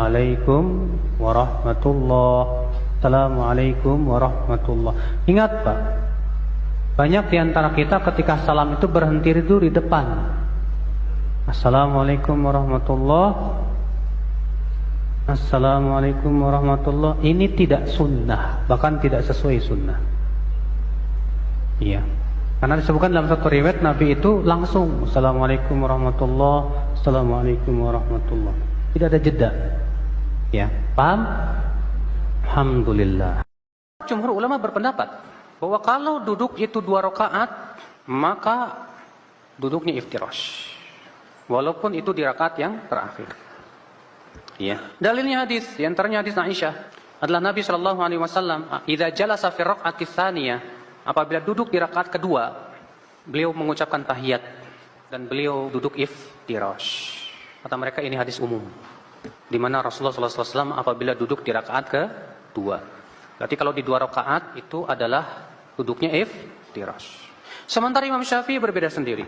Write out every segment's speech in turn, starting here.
Assalamualaikum warahmatullah. Assalamualaikum warahmatullah. Ingat Pak, banyak di antara kita ketika salam itu berhenti dulu di depan. Assalamualaikum warahmatullah. Assalamualaikum warahmatullah. Ini tidak sunnah, bahkan tidak sesuai sunnah. Iya, karena disebutkan dalam satu riwayat Nabi itu langsung Assalamualaikum warahmatullah, Assalamualaikum warahmatullah. Tidak ada jeda. Ya, paham? Alhamdulillah. Jumhur ulama berpendapat bahwa kalau duduk itu 2 rakaat, maka duduknya iftirash. Walaupun itu di rakaat yang terakhir. Ya. Dalilnya hadis, di antaranya hadis Aisyah adalah Nabi sallallahu alaihi wasallam, "Idza jalasa fi raq'ati tsaniyah," apabila duduk di rakaat kedua, beliau mengucapkan tahiyat dan beliau duduk iftirash. Kata mereka ini hadis umum, di mana Rasulullah sallallahu alaihi wasallam apabila duduk di rakaat kedua. Berarti kalau di 2 rakaat itu adalah duduknya iftirash. Sementara Imam Syafi'i berbeda sendiri.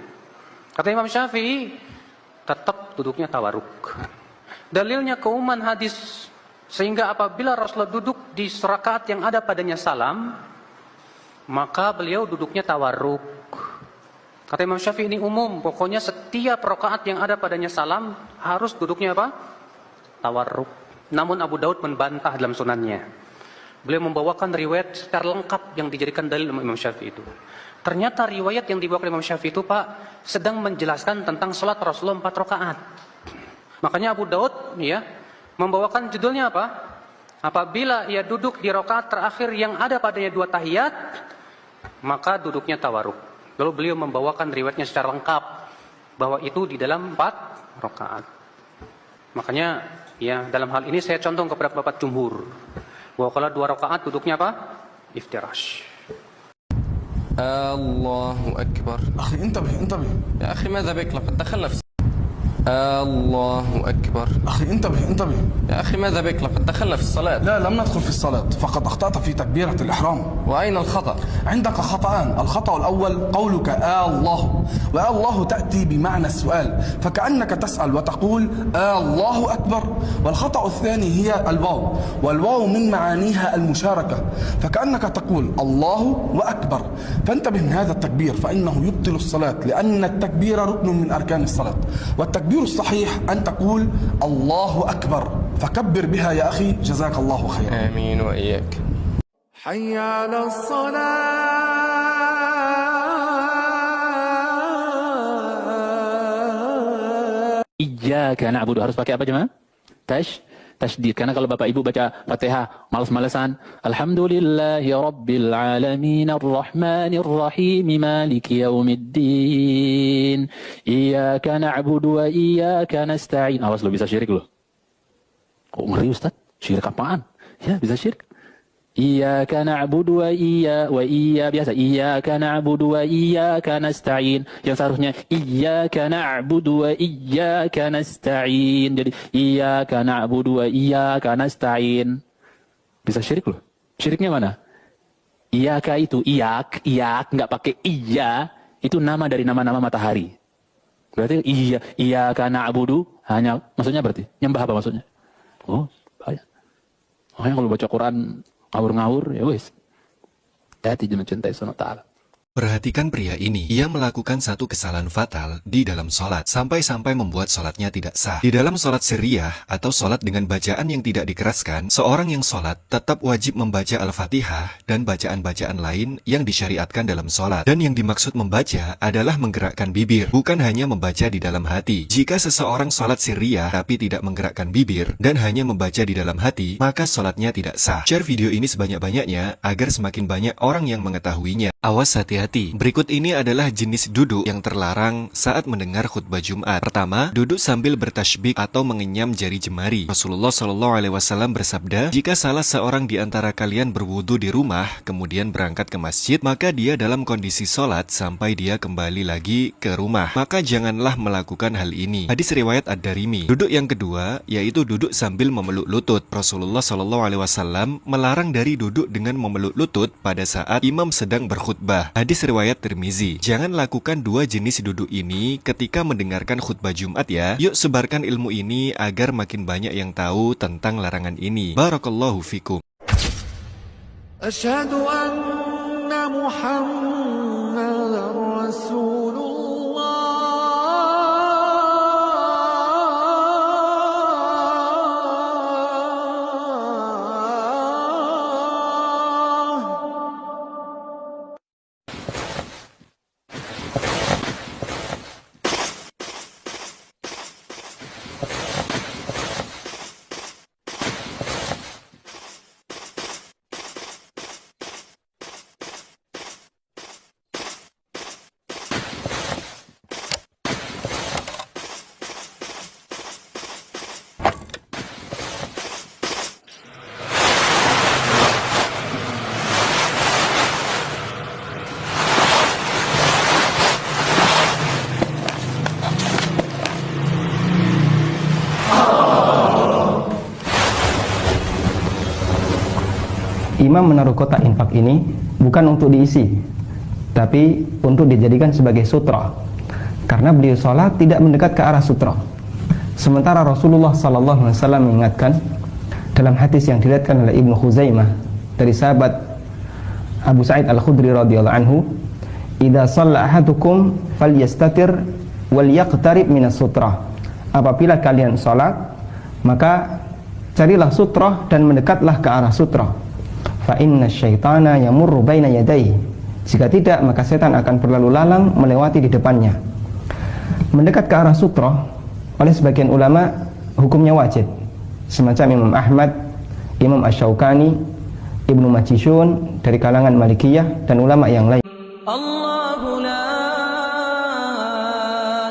Kata Imam Syafi'i, tetap duduknya tawarruk. Dalilnya keumuman hadis, sehingga apabila Rasulullah duduk di rakaat yang ada padanya salam, maka beliau duduknya tawarruk. Kata Imam Syafi'i ini umum, pokoknya setiap rakaat yang ada padanya salam harus duduknya apa? Tawarruk. Namun Abu Daud membantah dalam sunannya. Beliau membawakan riwayat secara lengkap yang dijadikan dalil Imam Syafi'i itu. Ternyata riwayat yang dibawa oleh Imam Syafi'i itu Pak sedang menjelaskan tentang salat Rasulullah 4 rakaat. Makanya Abu Daud ya membawakan judulnya apa? Apabila ia duduk di rakaat terakhir yang ada padanya 2 tahiyat, maka duduknya tawarruk. Lalu beliau membawakan riwayatnya secara lengkap bahwa itu di dalam 4 rakaat. Makanya ya dalam hal ini saya condong kepada pendapat jumhur bahwa kalau 2 rakaat duduknya apa? Iftirash. الله أكبر. أخي انتبه يا أخي ماذا بك لقد تخلف. الله أكبر. أخي انتبه يا أخي ماذا بك لقد تخلف الصلاة. لا لم ندخل في الصلاة، فقد أخطأت في تكبيرة الإحرام. وأين الخطأ؟ عندك خطأان، الخطأ الأول قولك الله، الله تأتي بمعنى السؤال، فكأنك تسأل وتقول الله أكبر. والخطأ الثاني هي الواو، والواو من معانيها المشاركة، فكأنك تقول الله وأكبر. فانتبه من هذا التكبير فإنه يبطل الصلاة، لأن التكبير ركن من أركان الصلاة. والتكبير الصحيح أن تقول الله أكبر، فكبر بها يا أخي جزاك الله خيرا. آمين وإياك. حي على الصلاة. Iyyaka na'budu harus pakai apa jemaah? Tasydid. Karena kalau Bapak Ibu baca Fatihah malas-malesan, Alhamdulillahi Rabbil Alamin Ar-Rahmanir Rahim Maliki Yaumiddin Iyyaka na'budu wa iyyaka nasta'in. Awas lo bisa syirik lo. Kok ngeri Ustaz? Syirik apaan? Ya bisa syirik. Iyyaka na'budu wa iya biasa. Iyyaka na'budu wa iyyaka nasta'in. Yang seharusnya iyyaka na'budu wa iyyaka nasta'in. Jadi iyyaka na'budu wa iyyaka nasta'in. Bisa syirik loh. Syiriknya mana? Iyyaka itu iyak enggak pakai iya, itu nama dari nama-nama matahari. Berarti iyyaka na'budu hanya maksudnya berarti nyembah apa maksudnya? Oh, bahaya. Makanya kalau baca Quran ngawur-ngawur, ya wis. Hati mencintai Allah Ta'ala. Perhatikan pria ini, ia melakukan satu kesalahan fatal di dalam sholat, sampai-sampai membuat sholatnya tidak sah. Di dalam sholat sirriyah atau sholat dengan bacaan yang tidak dikeraskan, seorang yang sholat tetap wajib membaca Al-Fatihah dan bacaan-bacaan lain yang disyariatkan dalam sholat. Dan yang dimaksud membaca adalah menggerakkan bibir, bukan hanya membaca di dalam hati. Jika seseorang sholat sirriyah tapi tidak menggerakkan bibir dan hanya membaca di dalam hati, maka sholatnya tidak sah. Share video ini sebanyak-banyaknya agar semakin banyak orang yang mengetahuinya. Awas hati-hati. Berikut ini adalah jenis duduk yang terlarang saat mendengar khutbah Jumat. Pertama, duduk sambil bertasbih atau mengenyam jari jemari. Rasulullah SAW bersabda, jika salah seorang di antara kalian berwudu di rumah, kemudian berangkat ke masjid, maka dia dalam kondisi sholat sampai dia kembali lagi ke rumah. Maka janganlah melakukan hal ini. Hadis riwayat Ad-Darimi. Duduk yang kedua, yaitu duduk sambil memeluk lutut. Rasulullah SAW melarang dari duduk dengan memeluk lutut pada saat imam sedang berkhutbah. khutbah. Hadis riwayat Tirmizi. Jangan lakukan dua jenis duduk ini ketika mendengarkan khutbah Jumat ya. Yuk sebarkan ilmu ini agar makin banyak yang tahu tentang larangan ini. Barakallahu fikum. Asyhadu anna Muhammadar Rasulullah. Imam menaruh kotak infak ini bukan untuk diisi, tapi untuk dijadikan sebagai sutra. Karena beliau sholat tidak mendekat ke arah sutra. Sementara Rasulullah SAW mengingatkan dalam hadis yang diriwayatkan oleh Ibnu Khuzaimah dari sahabat Abu Sa'id Al-Khudri radhiyallahu anhu, "Idza shalla ahadukum falyastatir wal yaqtarib minas sutra." Apabila kalian sholat, maka carilah sutra dan mendekatlah ke arah sutra. Fa inna syaitana yamurru baina yadayhi. Jika tidak, maka setan akan berlalu lalang melewati di depannya. Mendekat ke arah sutra oleh sebagian ulama hukumnya wajib, semacam Imam Ahmad, Imam Asy-Syaukani, Ibnu Majishun dari kalangan Malikiyah dan ulama yang lain. Allahu la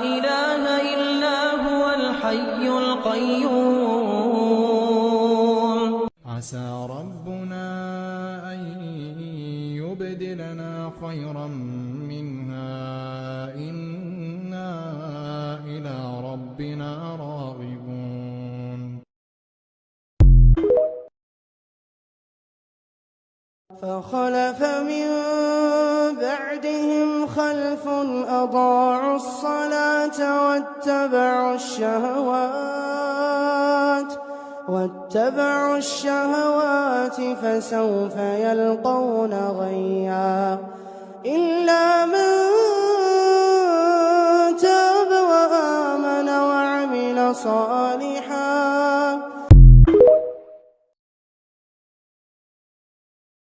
ilaha illa huwal hayyul qayyum. Asa rabbuna يبدلنا خيرا منها إنا إلى ربنا راغبون. فخلف من بعدهم خلف أضاعوا الصلاة واتبعوا الشهوات فسوف يلقون غيا إلا من تاب وآمن وعمل صالحا